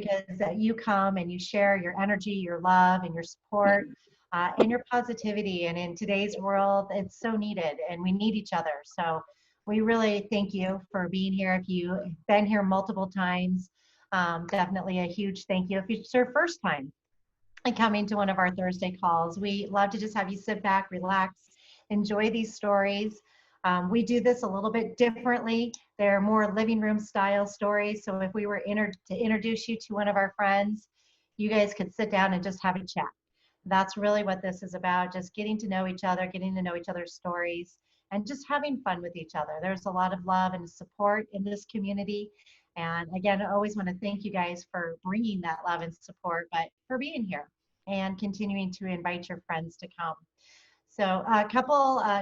because you come and you share your energy, your love, and your support, and your positivity. And in today's world, it's so needed, and we need each other. So we really thank you for being here. If you've been here multiple times, definitely a huge thank you. If it's your first time and coming to one of our Thursday calls, we love to just have you sit back, relax, enjoy these stories. We do this a little bit differently. They're more living room style stories. So if we were to introduce you to one of our friends, you guys could sit down and just have a chat. That's really what this is about, just getting to know each other, getting to know each other's stories, and just having fun with each other. There's a lot of love and support in this community. And again, I always want to thank you guys for bringing that love and support, but for being here and continuing to invite your friends to come. So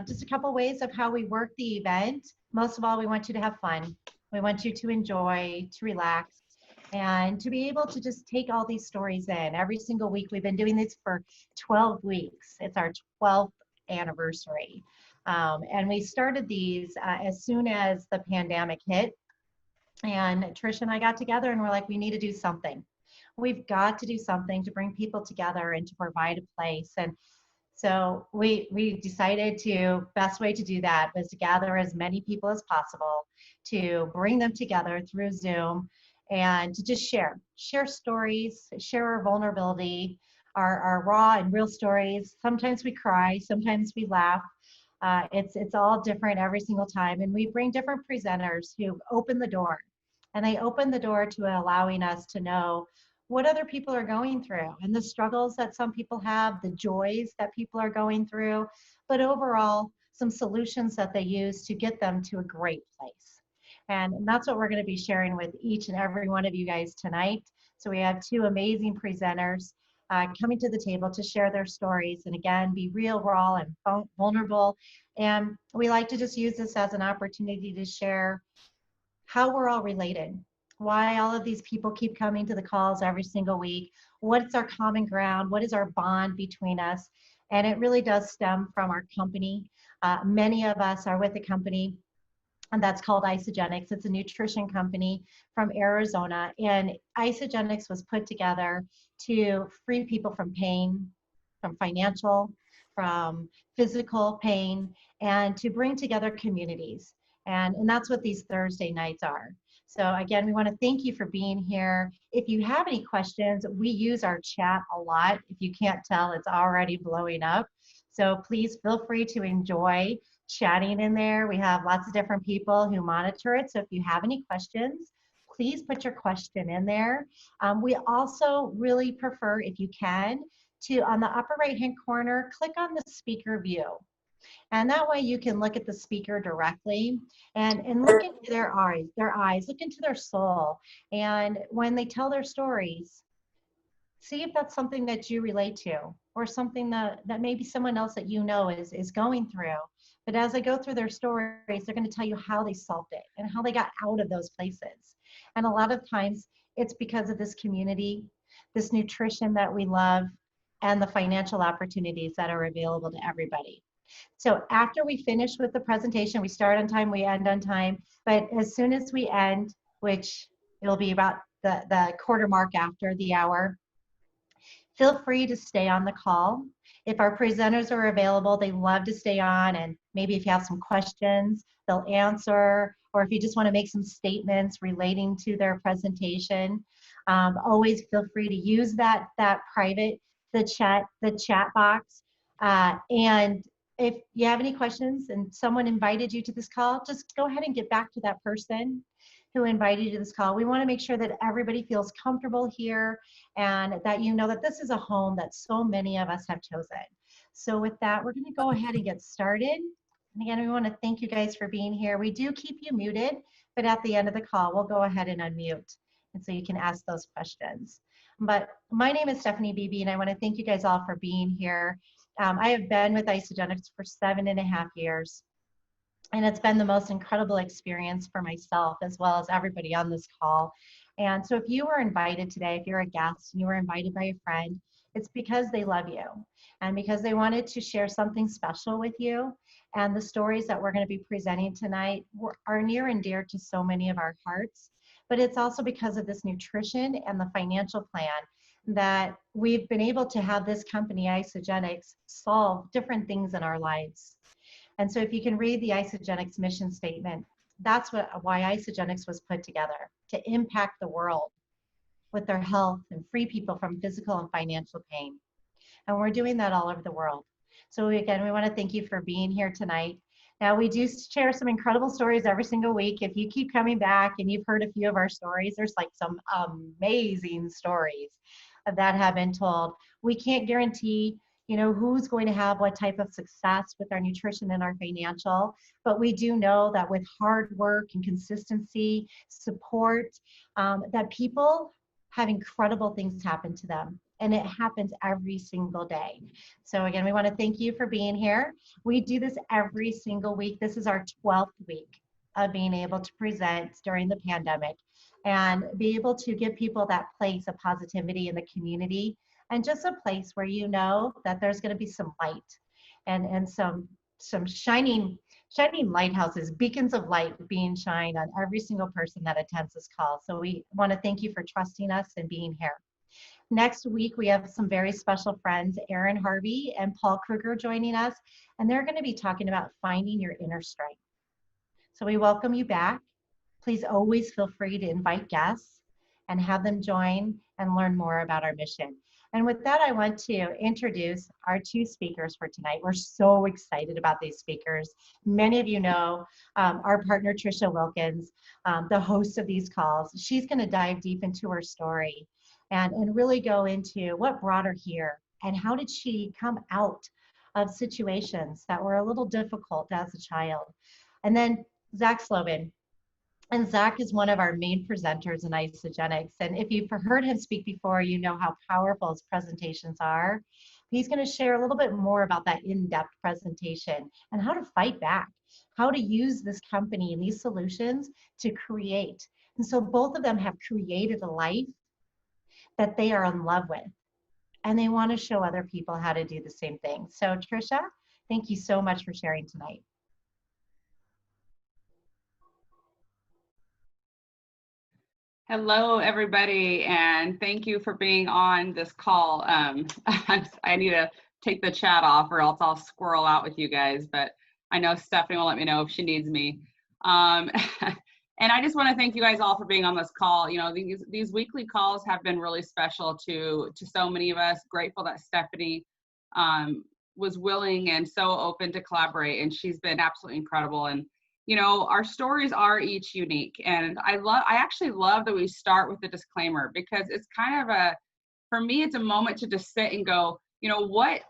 just a couple ways of how we work the event. Most of all, we want you to have fun. We want you to enjoy, to relax, and to be able to just take all these stories in. Every single week, we've been doing this for 12 weeks. It's our 12th anniversary. And we started these as soon as the pandemic hit. And Trisha and I got together and we're like, we need to do something. We've got to do something to bring people together and to provide a place. And so we decided best way to do that was to gather as many people as possible, to bring them together through Zoom and to just share stories, share our vulnerability, our raw and real stories. Sometimes we cry, sometimes we laugh. It's all different every single time. And we bring different presenters who open the door, and they open the door to allowing us to know what other people are going through and the struggles that some people have, the joys that people are going through, but overall, some solutions that they use to get them to a great place. And that's what we're going to be sharing with each and every one of you guys tonight. So we have two amazing presenters coming to the table to share their stories and again, be real, raw, and vulnerable. And we like to just use this as an opportunity to share how we're all related, why all of these people keep coming to the calls every single week, what's our common ground, what is our bond between us. And it really does stem from our company. Many of us are with a company and that's called Isagenix. It's a nutrition company from Arizona. And Isagenix was put together to free people from pain, from financial, from physical pain, and to bring together communities. And that's what these Thursday nights are. So again, we want to thank you for being here. If you have any questions, we use our chat a lot. If you can't tell, it's already blowing up. So please feel free to enjoy chatting in there. We have lots of different people who monitor it. So if you have any questions, please put your question in there. We also really prefer, if you can, to on the upper right-hand corner, click on the speaker view. And that way you can look at the speaker directly and look into their eyes, look into their soul. And when they tell their stories, see if that's something that you relate to or something that maybe someone else that you know is going through. But as they go through their stories, they're going to tell you how they solved it and how they got out of those places. And a lot of times it's because of this community, this nutrition that we love, and the financial opportunities that are available to everybody. So after we finish with the presentation, we start on time, we end on time. But as soon as we end, which it'll be about the quarter mark after the hour, feel free to stay on the call. If our presenters are available, they love to stay on, and maybe if you have some questions, they'll answer, or if you just want to make some statements relating to their presentation, always feel free to use that private, the chat box. And if you have any questions and someone invited you to this call, just go ahead and get back to that person who invited you to this call. We want to make sure that everybody feels comfortable here and that you know that this is a home that so many of us have chosen. So with that, we're going to go ahead and get started. And again, we want to thank you guys for being here. We do keep you muted, but at the end of the call, we'll go ahead and unmute. And so you can ask those questions. But my name is Stephanie Beebe, and I want to thank you guys all for being here. I have been with Isagenix for 7.5 years. And it's been the most incredible experience for myself as well as everybody on this call. And so if you were invited today, if you're a guest and you were invited by a friend, it's because they love you and because they wanted to share something special with you. And the stories that we're going to be presenting tonight are near and dear to so many of our hearts. but it's also because of this nutrition and the financial plan that we've been able to have this company, Isagenix, solve different things in our lives. And so if you can read the Isagenix mission statement, that's why Isagenix was put together, to impact the world with their health and free people from physical and financial pain. And we're doing that all over the world. So again, we want to thank you for being here tonight. Now, we do share some incredible stories every single week. If you keep coming back and you've heard a few of our stories, there's like some amazing stories that have been told. We can't guarantee, who's going to have what type of success with our nutrition and our financial, but we do know that with hard work and consistency, support, that people have incredible things happen to them. And it happens every single day. So again, we want to thank you for being here. We do this every single week. This is our 12th week of being able to present during the pandemic and be able to give people that place of positivity in the community, and just a place where you know that there's going to be some light and some shining lighthouses, beacons of light being shined on every single person that attends this call. So we want to thank you for trusting us and being here. Next week, we have some very special friends, Aaron Harvey and Paul Kruger, joining us, and they're going to be talking about finding your inner strength. So we welcome you back. Please always feel free to invite guests and have them join and learn more about our mission. And with that, I want to introduce our two speakers for tonight. We're so excited about these speakers. Many of you know our partner, Trisha Wilkins, the host of these calls. She's going to dive deep into her story and really go into what brought her here and how did she come out of situations that were a little difficult as a child. And then Zach Slobin. And Zach is one of our main presenters in Isagenix. And if you've heard him speak before, you know how powerful his presentations are. He's going to share a little bit more about that in-depth presentation and how to fight back, how to use this company and these solutions to create. And so both of them have created a life that they are in love with, and they want to show other people how to do the same thing. So Trisha, thank you so much for sharing tonight. Hello, everybody, and thank you for being on this call. I need to take the chat off or else I'll squirrel out with you guys, but I know Stephanie will let me know if she needs me. And I just want to thank you guys all for being on this call. You know, these weekly calls have been really special to so many of us. Grateful that Stephanie was willing and so open to collaborate, and she's been absolutely incredible. And you know, our stories are each unique, and I actually love that we start with the disclaimer, because it's kind of for me, it's a moment to just sit and go, you know, what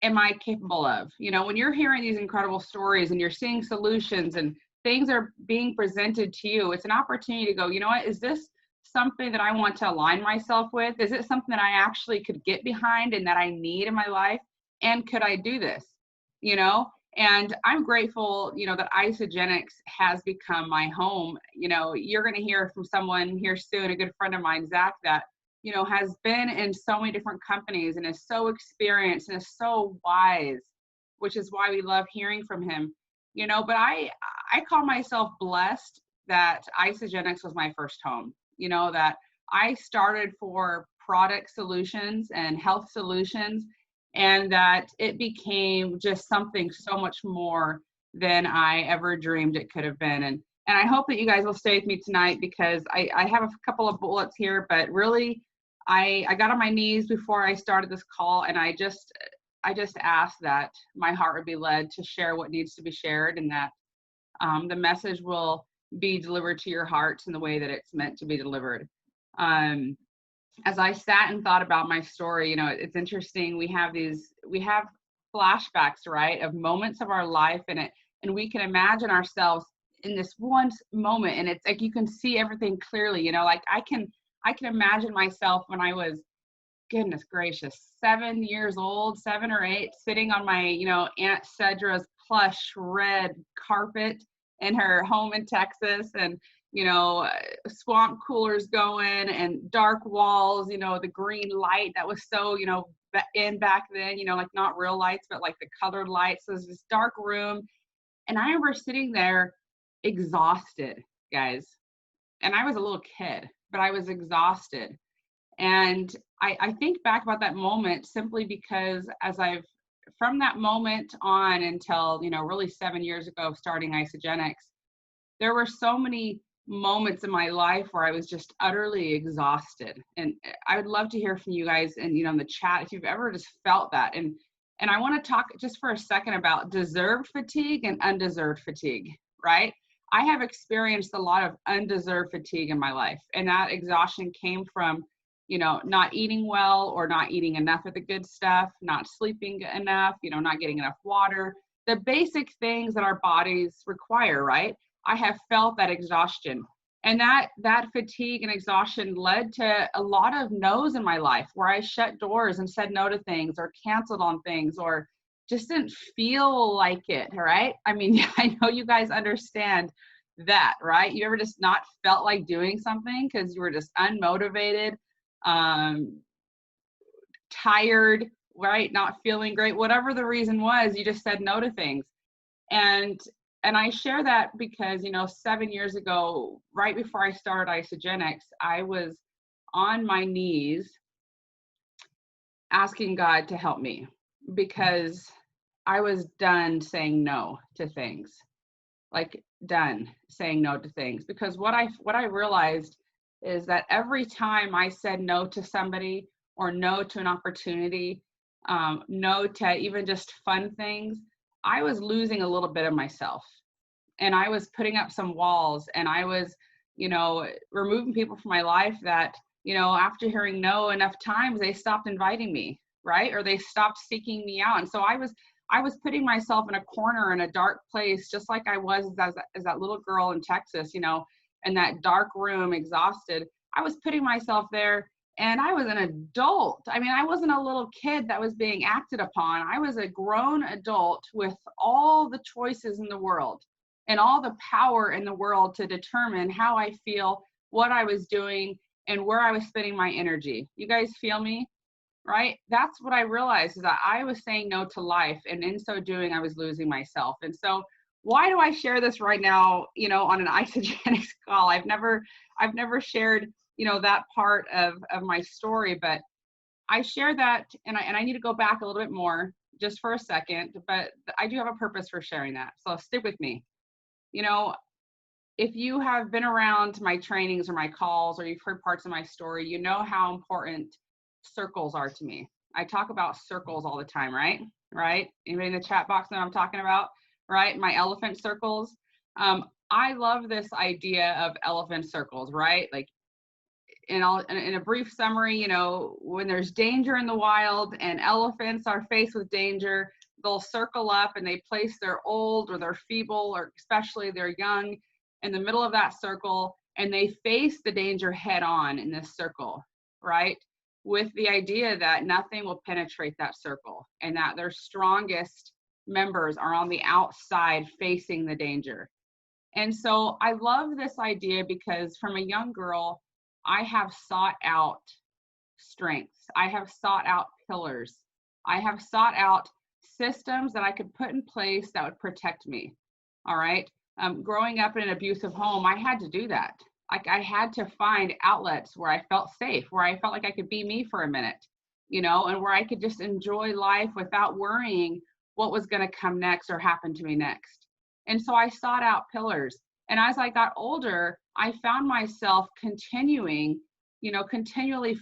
am I capable of? You know, when you're hearing these incredible stories and you're seeing solutions and things are being presented to you, it's an opportunity to go, you know what, is this something that I want to align myself with? Is it something that I actually could get behind and that I need in my life? And could I do this? You know? And I'm grateful, you know, that Isagenix has become my home. You know, you're going to hear from someone here soon, a good friend of mine, Zach, that, you know, has been in so many different companies and is so experienced and is so wise, which is why we love hearing from him. You know, but I call myself blessed that Isagenix was my first home. You know, that I started for product solutions and health solutions, and that it became just something so much more than I ever dreamed it could have been. And I hope that you guys will stay with me tonight, because I have a couple of bullets here, but really I got on my knees before I started this call, and I just asked that my heart would be led to share what needs to be shared, and that the message will be delivered to your hearts in the way that it's meant to be delivered. As I sat and thought about my story, you know, it's interesting. We have flashbacks, right, of moments of our life in it, and we can imagine ourselves in this one moment, and it's like you can see everything clearly. You know, like I can imagine myself when I was, goodness gracious, 7 years old, 7 or 8, sitting on my, you know, Aunt Cedra's plush red carpet in her home in Texas, and you know, swamp coolers going and dark walls, you know, the green light that was so, you know, in back then, you know, like not real lights, but like the colored lights. So there's this dark room. And I remember sitting there exhausted, guys. and I was a little kid, but I was exhausted. And I think back about that moment simply because from that moment on until, really 7 years ago, starting Isagenix, there were so many moments in my life where I was just utterly exhausted. And I would love to hear from you guys and, in the chat, if you've ever just felt that. And I want to talk just for a second about deserved fatigue and undeserved fatigue, right? I have experienced a lot of undeserved fatigue in my life. And that exhaustion came from, not eating well or not eating enough of the good stuff, not sleeping enough, not getting enough water, the basic things that our bodies require, right? I have felt that exhaustion. And that fatigue and exhaustion led to a lot of no's in my life where I shut doors and said no to things or canceled on things or just didn't feel like it, right? I mean, I know you guys understand that, right? You ever just not felt like doing something because you were just unmotivated, tired, right? Not feeling great, whatever the reason was, you just said no to things. And I share that because, 7 years ago, right before I started Isagenix, I was on my knees asking God to help me because I was done saying no to things, like done saying no to things. Because what I realized is that every time I said no to somebody or no to an opportunity, no to even just fun things, I was losing a little bit of myself. And I was putting up some walls, and I was, removing people from my life that, after hearing no enough times, they stopped inviting me, right? Or they stopped seeking me out. And so I was putting myself in a corner in a dark place, just like I was as that little girl in Texas, in that dark room, exhausted. I was putting myself there, and I was an adult. I mean, I wasn't a little kid that was being acted upon. I was a grown adult with all the choices in the world and all the power in the world to determine how I feel, what I was doing, and where I was spending my energy. You guys feel me? Right? That's what I realized, is that I was saying no to life, and in so doing, I was losing myself. And so why do I share this right now, on an Isagenix call? I've never shared, that part of my story, but I share that, and I need to go back a little bit more just for a second, but I do have a purpose for sharing that. So stick with me. If you have been around my trainings or my calls, or you've heard parts of my story, you know how important circles are to me. I talk about circles all the time, right? Right? Anybody in the chat box know what I'm talking about? Right? My elephant circles. I love this idea of elephant circles, right? Like, in a brief summary, when there's danger in the wild and elephants are faced with danger, they'll circle up and they place their old or their feeble, or especially their young, in the middle of that circle, and they face the danger head on in this circle, right? With the idea that nothing will penetrate that circle, and that their strongest members are on the outside facing the danger. And so I love this idea because from a young girl, I have sought out strengths. I have sought out pillars. I have sought out systems that I could put in place that would protect me. All right. Growing up in an abusive home, I had to do that. I had to find outlets where I felt safe, where I felt like I could be me for a minute, and where I could just enjoy life without worrying what was going to come next or happen to me next. And so I sought out pillars. And as I got older, I found myself continually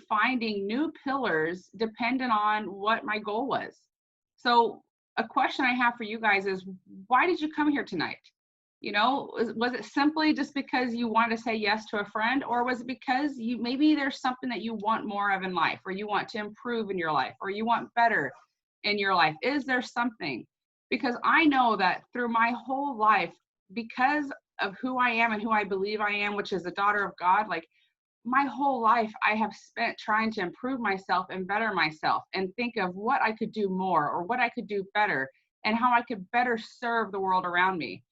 finding new pillars dependent on what my goal was. So a question I have for you guys is, why did you come here tonight? Was it simply just because you wanted to say yes to a friend, or was it because maybe there's something that you want more of in life, or you want to improve in your life, or you want better in your life? Is there something? Because I know that through my whole life, because of who I am and who I believe I am, which is a daughter of God, like my whole life I have spent trying to improve myself and better myself and think of what I could do more or what I could do better and how I could better serve the world around me.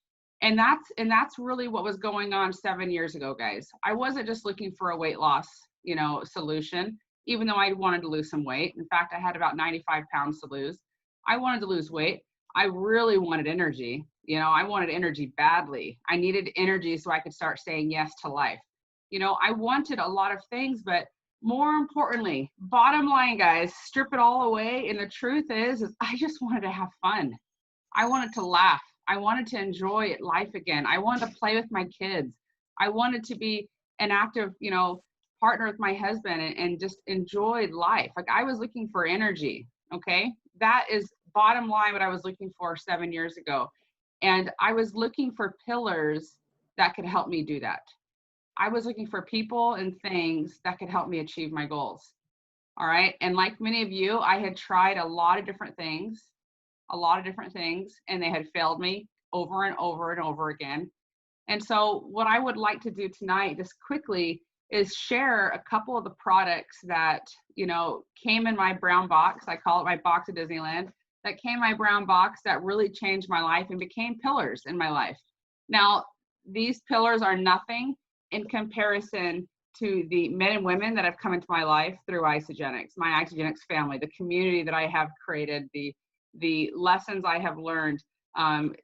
And that's really what was going on 7 years ago, guys. I wasn't just looking for a weight loss, solution, even though I wanted to lose some weight. In fact, I had about 95 pounds to lose. I wanted to lose weight. I really wanted energy. I wanted energy badly. I needed energy so I could start saying yes to life. You know, I wanted a lot of things, but more importantly, bottom line, guys, strip it all away. And the truth is I just wanted to have fun. I wanted to laugh. I wanted to enjoy life again. I wanted to play with my kids. I wanted to be an active, you know, partner with my husband and just enjoy life. Like I was looking for energy. Okay. That is bottom line what I was looking for 7 years ago. And I was looking for pillars that could help me do that. I was looking for people and things that could help me achieve my goals. All right. And like many of you, I had tried a lot of different things, and they had failed me over and over and over again. And so what I would like to do tonight, just quickly, is share a couple of the products that, you know, came in my brown box. I call it my box of Disneyland. That came in my brown box that really changed my life and became pillars in my life. Now, these pillars are nothing in comparison to the men and women that have come into my life through Isagenix, my Isagenix family, the community that I have created, the lessons I have learned,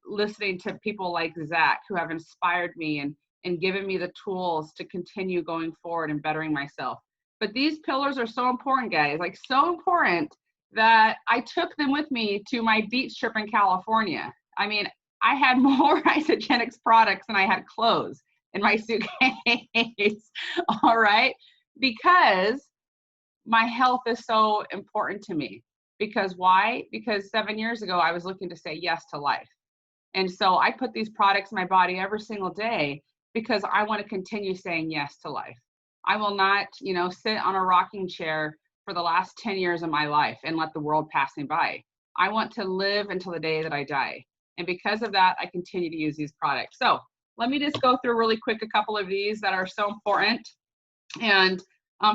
listening to people like Zach who have inspired me and given me the tools to continue going forward and bettering myself. But these pillars are so important, guys, like so important that I took them with me to my beach trip in California. I mean, I had more Isagenix products than I had clothes in my suitcase, all right? Because my health is so important to me. Because why? Because 7 years ago, I was looking to say yes to life. And so I put these products in my body every single day because I want to continue saying yes to life. I will not, you know, sit on a rocking chair for the last 10 years of my life and let the world pass me by. I want to live until the day that I die. And because of that, I continue to use these products. So let me just go through really quick a couple of these that are so important. And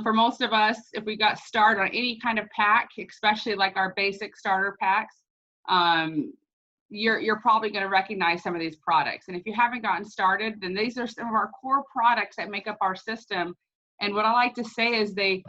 for most of us, if we got started on any kind of pack, especially like our basic starter packs, you're probably going to recognize some of these products. And if you haven't gotten started, then these are some of our core products that make up our system. And what I like to say is they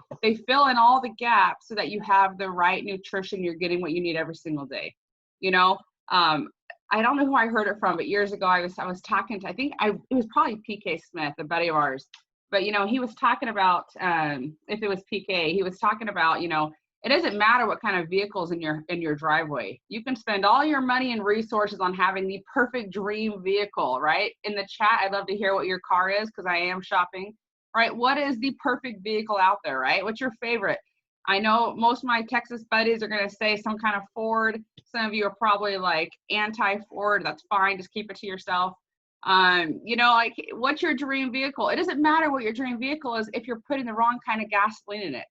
fill in all the gaps so that you have the right nutrition. You're getting what you need every single day. You know, I don't know who I heard it from, but years ago I was talking to, it was probably PK Smith, a buddy of ours. But, you know, he was talking about, if it was PK, he was talking about, you know, it doesn't matter what kind of vehicles in your driveway. You can spend all your money and resources on having the perfect dream vehicle, right? In the chat, I'd love to hear what your car is because I am shopping, right? What is the perfect vehicle out there, right? What's your favorite? I know most of my Texas buddies are going to say some kind of Ford. Some of you are probably like anti-Ford. That's fine. Just keep it to yourself. You know, like, what's your dream vehicle? It doesn't matter what your dream vehicle is if you're putting the wrong kind of gasoline in it.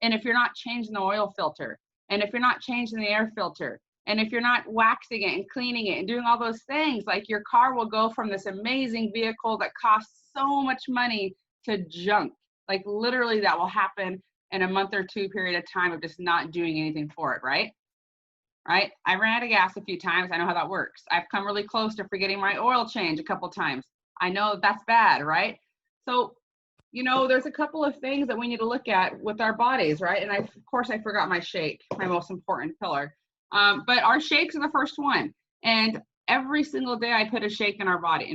And if you're not changing the oil filter, and if you're not changing the air filter, and if you're not waxing it and cleaning it and doing all those things, like your car will go from this amazing vehicle that costs so much money to junk. Like literally that will happen in a month or two period of time of just not doing anything for it, right? Right? I ran out of gas a few times. I know how that works. I've come really close to forgetting my oil change a couple times. I know that's bad, right? So, you know, there's a couple of things that we need to look at with our bodies, right? And of course, I forgot my shake, my most important pillar. But our shakes are the first one. And every single day I put a shake in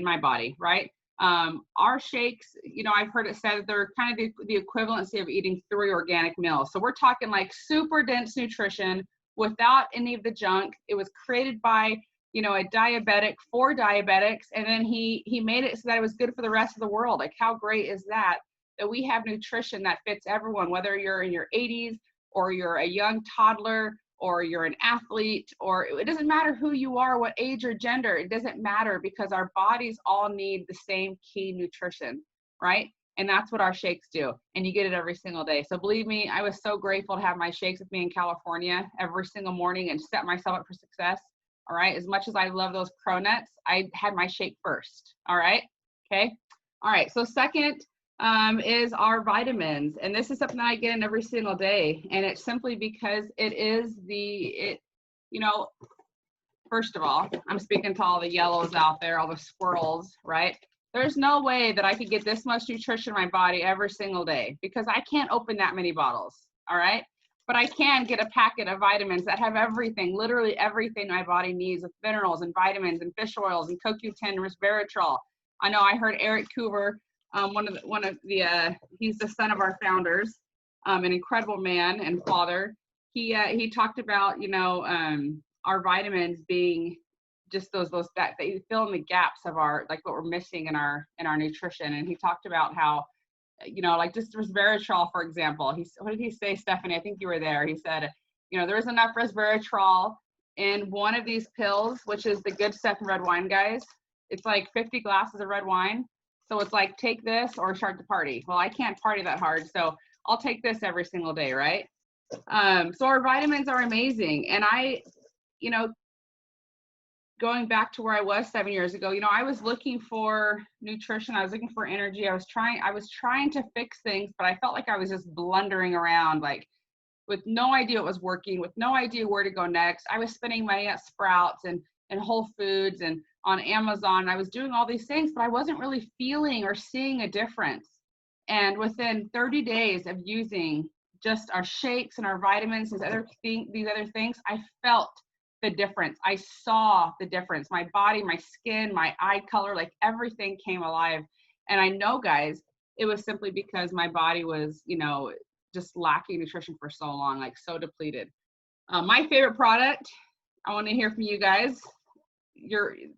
my body, right? Our shakes, you know, I've heard it said that they're kind of the equivalency of eating 3 organic meals. So we're talking like super dense nutrition without any of the junk. It was created by, you know, a diabetic for diabetics. And then he made it so that it was good for the rest of the world. Like how great is that we have nutrition that fits everyone, whether you're in your 80s or you're a young toddler or you're an athlete, or it doesn't matter who you are, what age or gender, it doesn't matter because our bodies all need the same key nutrition, right? And that's what our shakes do. And you get it every single day. So believe me, I was so grateful to have my shakes with me in California every single morning and set myself up for success. All right. As much as I love those cronuts, I had my shake first. All right. Okay. All right. So second is our vitamins. And this is something that I get in every single day. And it's simply because you know, first of all, I'm speaking to all the yellows out there, all the squirrels, right? There's no way that I could get this much nutrition in my body every single day because I can't open that many bottles, all right? But I can get a packet of vitamins that have everything, literally everything my body needs with minerals and vitamins and fish oils and CoQ10 and resveratrol. I know I heard Eric Coover He's the son of our founders, an incredible man and father. He talked about, our vitamins being just those that they fill in the gaps of our, like what we're missing in our nutrition. And he talked about how, like just resveratrol, for example. What did he say, Stephanie? I think you were there. He said, there's enough resveratrol in one of these pills, which is the good stuff in red wine, guys. It's like 50 glasses of red wine. So it's like, take this or start the party. Well, I can't party that hard, so I'll take this every single day, right? So our vitamins are amazing. And going back to where I was 7 years ago, I was looking for nutrition. I was looking for energy. I was trying to fix things, but I felt like I was just blundering around, like with no idea what was working, with no idea where to go next. I was spending money at Sprouts and Whole Foods and on Amazon. I was doing all these things, but I wasn't really feeling or seeing a difference. And within 30 days of using just our shakes and our vitamins, these other things, I felt the difference. I saw the difference. My body, my skin, my eye color, like everything came alive. And I know, guys, it was simply because my body was, just lacking nutrition for so long, like so depleted. My favorite product, I want to hear from you guys.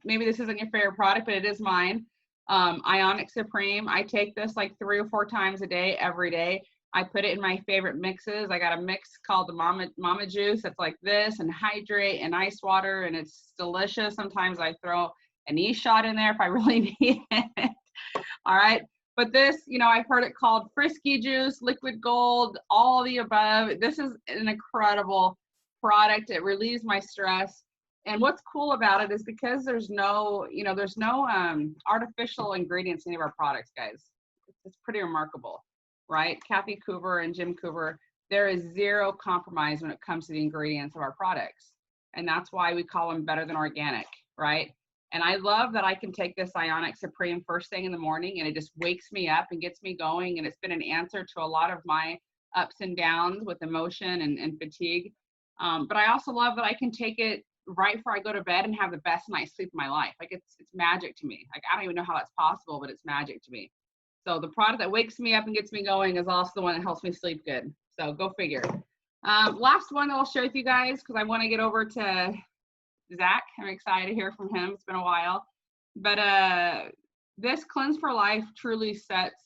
Maybe this isn't your favorite product, but it is mine. Ionic Supreme. I take this like 3 or 4 times a day, every day. I put it in my favorite mixes. I got a mix called the Mama Juice. It's like this, and hydrate and ice water, and it's delicious. Sometimes I throw an e-shot in there if I really need it. All right. But this, I've heard it called Frisky Juice, Liquid Gold, all the above. This is an incredible product. It relieves my stress. And what's cool about it is because there's no artificial ingredients in any of our products, guys. It's pretty remarkable, right? Kathy Coover and Jim Coover, there is zero compromise when it comes to the ingredients of our products. And that's why we call them better than organic, right? And I love that I can take this Ionic Supreme first thing in the morning, and it just wakes me up and gets me going. And it's been an answer to a lot of my ups and downs with emotion and fatigue. But I also love that I can take it right before I go to bed and have the best night's sleep of my life. Like it's magic to me. Like I don't even know how that's possible, but it's magic to me. So the product that wakes me up and gets me going is also the one that helps me sleep good. So go figure. Last one that I'll share with you guys, because I want to get over to Zach. I'm excited to hear from him. It's been a while. But this Cleanse for Life truly sets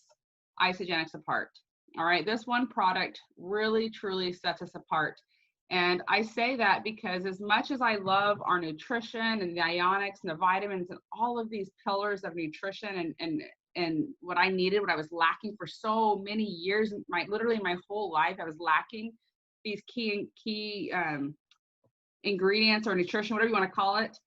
Isagenix apart. All right. This one product really, truly sets us apart. And I say that because as much as I love our nutrition and the ionics and the vitamins and all of these pillars of nutrition and what I needed, what I was lacking for so many years, literally my whole life, I was lacking these key ingredients or nutrition, whatever you want to call it.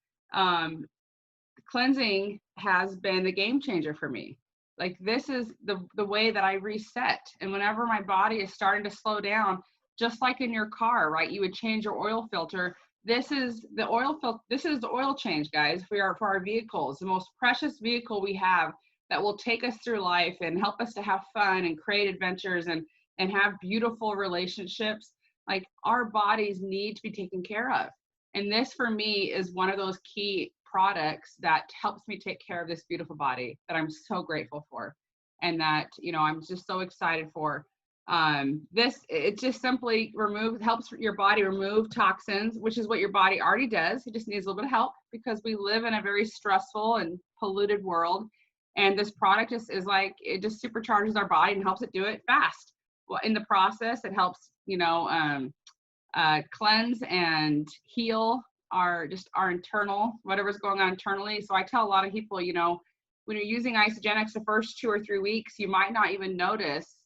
Cleansing has been the game changer for me. Like this is the way that I reset. And whenever my body is starting to slow down, just like in your car, right? You would change your oil filter. This is the oil filter. This is the oil change, guys, for our vehicles, the most precious vehicle we have that will take us through life and help us to have fun and create adventures and have beautiful relationships. Like our bodies need to be taken care of. And this for me is one of those key products that helps me take care of this beautiful body that I'm so grateful for. And that, I'm just so excited for. It just simply helps your body remove toxins, which is what your body already does. It just needs a little bit of help because we live in a very stressful and polluted world. And this product is like, it just supercharges our body and helps it do it fast. Well, in the process, it helps, cleanse and heal our internal, whatever's going on internally. So I tell a lot of people, when you're using Isagenix the first 2 or 3 weeks, you might not even notice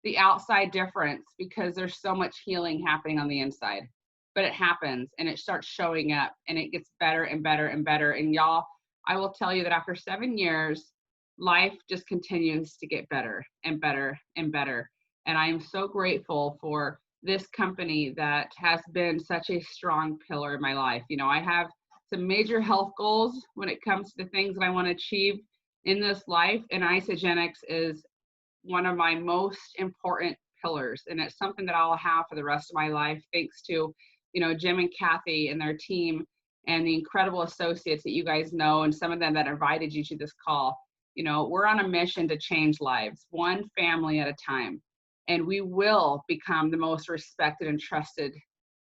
the outside difference because there's so much healing happening on the inside. But it happens and it starts showing up and it gets better and better and better. And y'all, I will tell you that after 7 years, life just continues to get better and better and better. And I am so grateful for this company that has been such a strong pillar in my life. I have some major health goals when it comes to the things that I want to achieve in this life. And Isagenix is one of my most important pillars. And it's something that I'll have for the rest of my life, thanks to, Jim and Kathy and their team and the incredible associates that you guys know, and some of them that invited you to this call. You know, we're on a mission to change lives, one family at a time. And we will become the most respected and trusted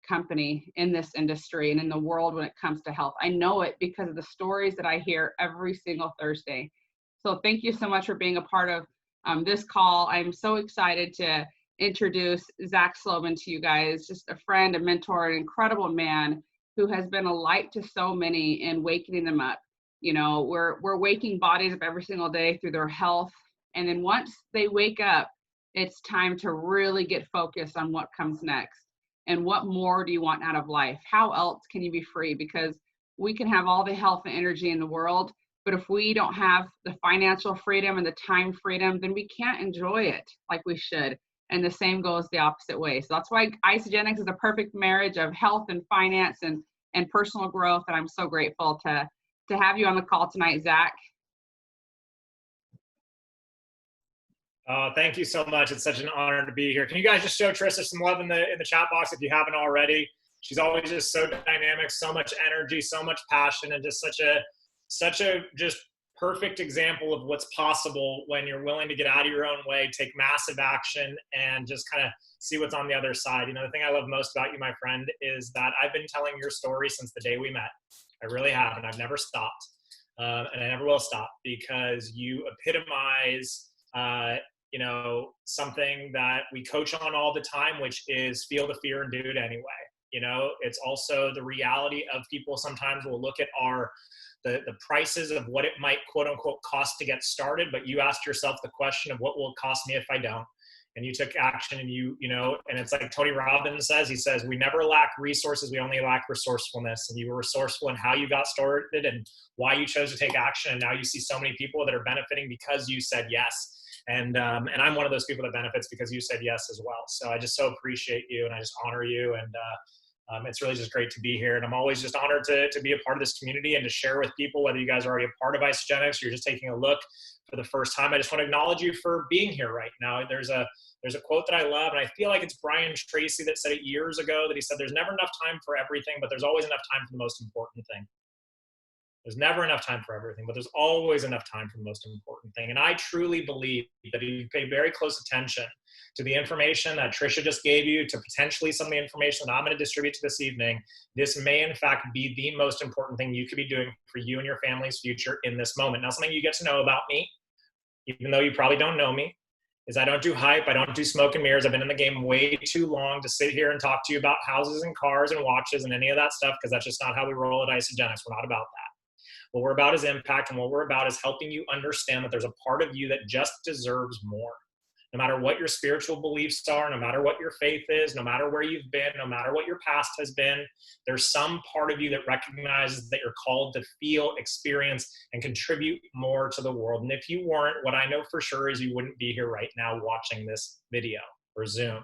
company in this industry and in the world when it comes to health. I know it because of the stories that I hear every single Thursday. So thank you so much for being a part of this call. I'm so excited to introduce Zach Slobin to you guys, just a friend, a mentor, an incredible man who has been a light to so many in waking them up. You know, we're waking bodies up every single day through their health. And then once they wake up, it's time to really get focused on what comes next. And what more do you want out of life? How else can you be free? Because we can have all the health and energy in the world, but if we don't have the financial freedom and the time freedom, then we can't enjoy it like we should. And the same goes the opposite way. So that's why Isagenix is a perfect marriage of health and finance and personal growth. And I'm so grateful to have you on the call tonight, Zach. Thank you so much. It's such an honor to be here. Can you guys just show Trisha some love in the chat box if you haven't already? She's always just so dynamic, so much energy, so much passion, and just such a just perfect example of what's possible when you're willing to get out of your own way, take massive action, and just kind of see what's on the other side. You know, the thing I love most about you, my friend, is that I've been telling your story since the day we met. I really have, and I've never stopped, and I never will stop, because you epitomize you know, something that we coach on all the time, which is feel the fear and do it anyway. You know, it's also the reality of people sometimes will look at the prices of what it might quote unquote cost to get started, but you asked yourself the question of what will it cost me if I don't? And you took action, and you know, and it's like Tony Robbins says, he says, we never lack resources, we only lack resourcefulness. And you were resourceful in how you got started and why you chose to take action. And now you see so many people that are benefiting because you said yes. And I'm one of those people that benefits because you said yes as well. So I just so appreciate you, and I just honor you. And it's really just great to be here. And I'm always just honored to be a part of this community and to share with people, whether you guys are already a part of Isagenix or you're just taking a look for the first time. I just want to acknowledge you for being here right now. There's a quote that I love, and I feel like it's Brian Tracy that said it years ago, that he said, there's never enough time for everything, but there's always enough time for the most important thing. There's never enough time for everything, but there's always enough time for the most important thing. And I truly believe that if you pay very close attention to the information that Trisha just gave you, to potentially some of the information that I'm going to distribute to this evening, this may in fact be the most important thing you could be doing for you and your family's future in this moment. Now, something you get to know about me, even though you probably don't know me, is I don't do hype. I don't do smoke and mirrors. I've been in the game way too long to sit here and talk to you about houses and cars and watches and any of that stuff, because that's just not how we roll at Isagenix. We're not about that. What we're about is impact, and what we're about is helping you understand that there's a part of you that just deserves more. No matter what your spiritual beliefs are, no matter what your faith is, no matter where you've been, no matter what your past has been, there's some part of you that recognizes that you're called to feel, experience, and contribute more to the world. And if you weren't, what I know for sure is you wouldn't be here right now watching this video or Zoom.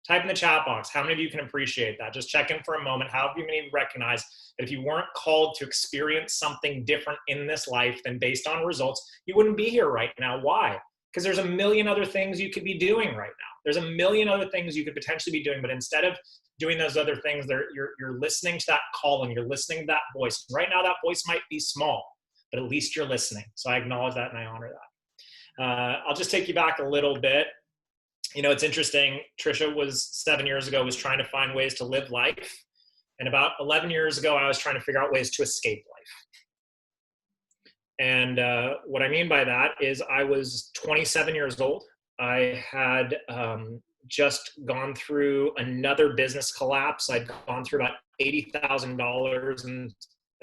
Type in the chat box, how many of you can appreciate that? Just check in for a moment. How many recognize that if you weren't called to experience something different in this life than based on results, you wouldn't be here right now? Why? Because there's a million other things you could be doing right now. There's a million other things you could potentially be doing, but instead of doing those other things, you're listening to that calling, you're listening to that voice. Right now, that voice might be small, but at least you're listening. So I acknowledge that and I honor that. I'll just take you back a little bit. You know, it's interesting. Trisha was 7 years ago, was trying to find ways to live life. And about 11 years ago, I was trying to figure out ways to escape life. And what I mean by that is I was 27 years old. I had just gone through another business collapse. I'd gone through about $80,000 in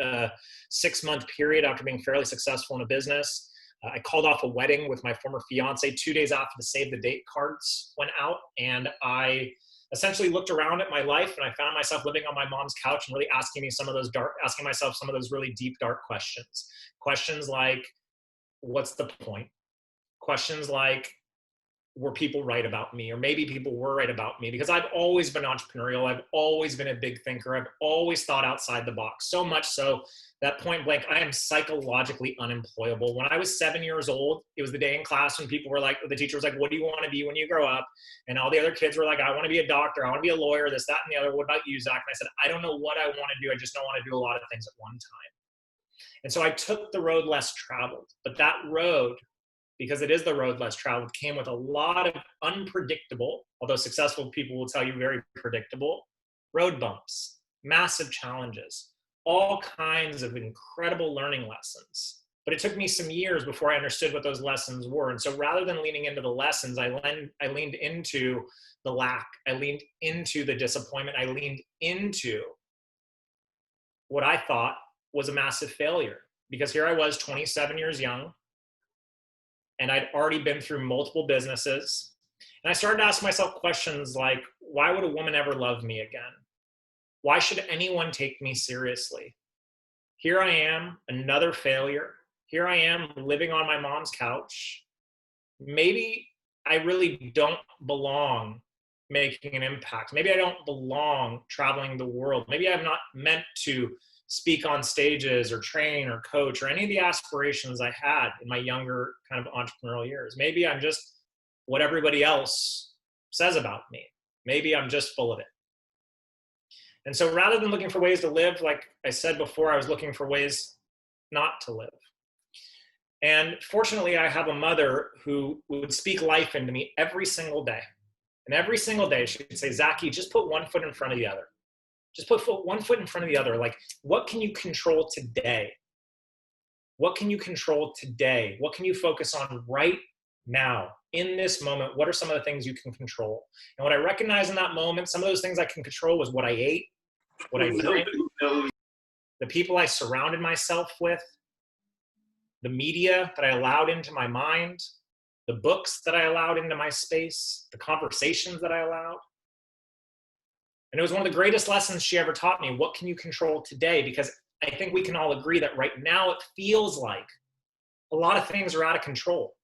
a 6-month period after being fairly successful in a business. I called off a wedding with my former fiance 2 days after the save the date cards went out. And I essentially looked around at my life and I found myself living on my mom's couch and really asking myself some of those really deep, dark questions. Questions like, what's the point? Questions like, were people right about me? Or maybe people were right about me, because I've always been entrepreneurial. I've always been a big thinker. I've always thought outside the box, so much so that point blank, I am psychologically unemployable. When I was 7 years old, it was the day in class when people were like, the teacher was like, what do you want to be when you grow up? And all the other kids were like, I want to be a doctor. I want to be a lawyer, this, that, and the other. What about you, Zach? And I said, I don't know what I want to do. I just don't want to do a lot of things at one time. And so I took the road less traveled. But that road, because it is the road less traveled, came with a lot of unpredictable, although successful people will tell you very predictable, road bumps, massive challenges, all kinds of incredible learning lessons. But it took me some years before I understood what those lessons were. And so rather than leaning into the lessons, I leaned into the lack. I leaned into the disappointment. I leaned into what I thought was a massive failure. Because here I was, 27 years young, and I'd already been through multiple businesses. And I started to ask myself questions like, why would a woman ever love me again? Why should anyone take me seriously? Here I am, another failure. Here I am living on my mom's couch. Maybe I really don't belong making an impact. Maybe I don't belong traveling the world. Maybe I'm not meant to speak on stages or train or coach or any of the aspirations I had in my younger kind of entrepreneurial years. Maybe I'm just what everybody else says about me. Maybe I'm just full of it. And so rather than looking for ways to live, like I said before, I was looking for ways not to live. And fortunately, I have a mother who would speak life into me every single day. And every single day she would say, Zachy, just put one foot in front of the other. Just put one foot in front of the other. Like, what can you control today? What can you control today? What can you focus on right now, in this moment? What are some of the things you can control? And what I recognized in that moment, some of those things I can control was what I ate, what I drank, the people I surrounded myself with, the media that I allowed into my mind, the books that I allowed into my space, the conversations that I allowed. And it was one of the greatest lessons she ever taught me. What can you control today? Because I think we can all agree that right now it feels like a lot of things are out of control,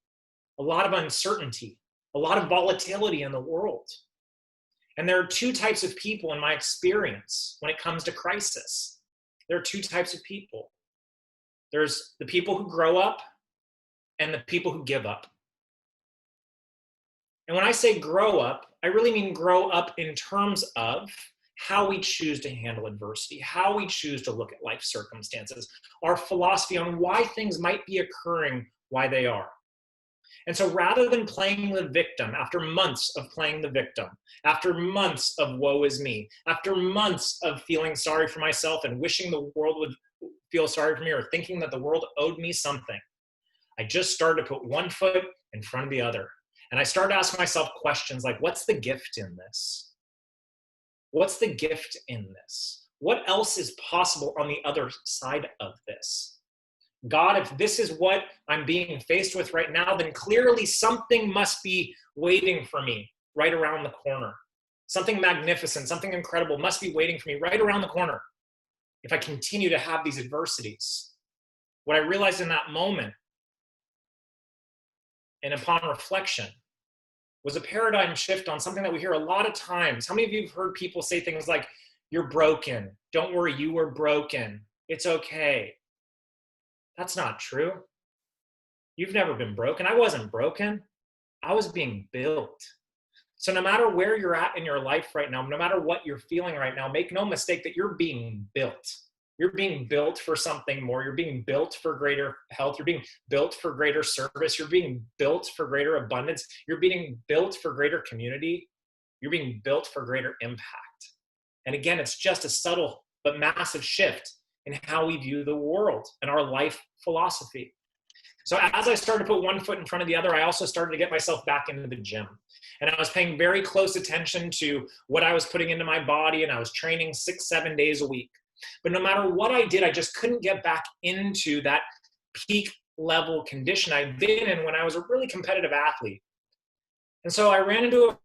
a lot of uncertainty, a lot of volatility in the world. And there are two types of people in my experience when it comes to crisis. There are two types of people. There's the people who grow up and the people who give up. And when I say grow up, I really mean grow up in terms of how we choose to handle adversity, how we choose to look at life circumstances, our philosophy on why things might be occurring, why they are. And so rather than playing the victim, after months of playing the victim, after months of woe is me, after months of feeling sorry for myself and wishing the world would feel sorry for me or thinking that the world owed me something, I just started to put one foot in front of the other. And I started to ask myself questions like, what's the gift in this? What's the gift in this? What else is possible on the other side of this? God, if this is what I'm being faced with right now, then clearly something must be waiting for me right around the corner. Something magnificent, something incredible must be waiting for me right around the corner if I continue to have these adversities. What I realized in that moment, and upon reflection, was a paradigm shift on something that we hear a lot of times. How many of you have heard people say things like, you're broken. Don't worry, you were broken. It's okay. That's not true. You've never been broken. I wasn't broken. I was being built. So no matter where you're at in your life right now, no matter what you're feeling right now, make no mistake that you're being built. You're being built for something more. You're being built for greater health. You're being built for greater service. You're being built for greater abundance. You're being built for greater community. You're being built for greater impact. And again, it's just a subtle but massive shift in how we view the world and our life philosophy. So as I started to put one foot in front of the other, I also started to get myself back into the gym. And I was paying very close attention to what I was putting into my body, and I was training 6-7 days a week. But no matter what I did, I just couldn't get back into that peak level condition I'd been in when I was a really competitive athlete. And so I ran into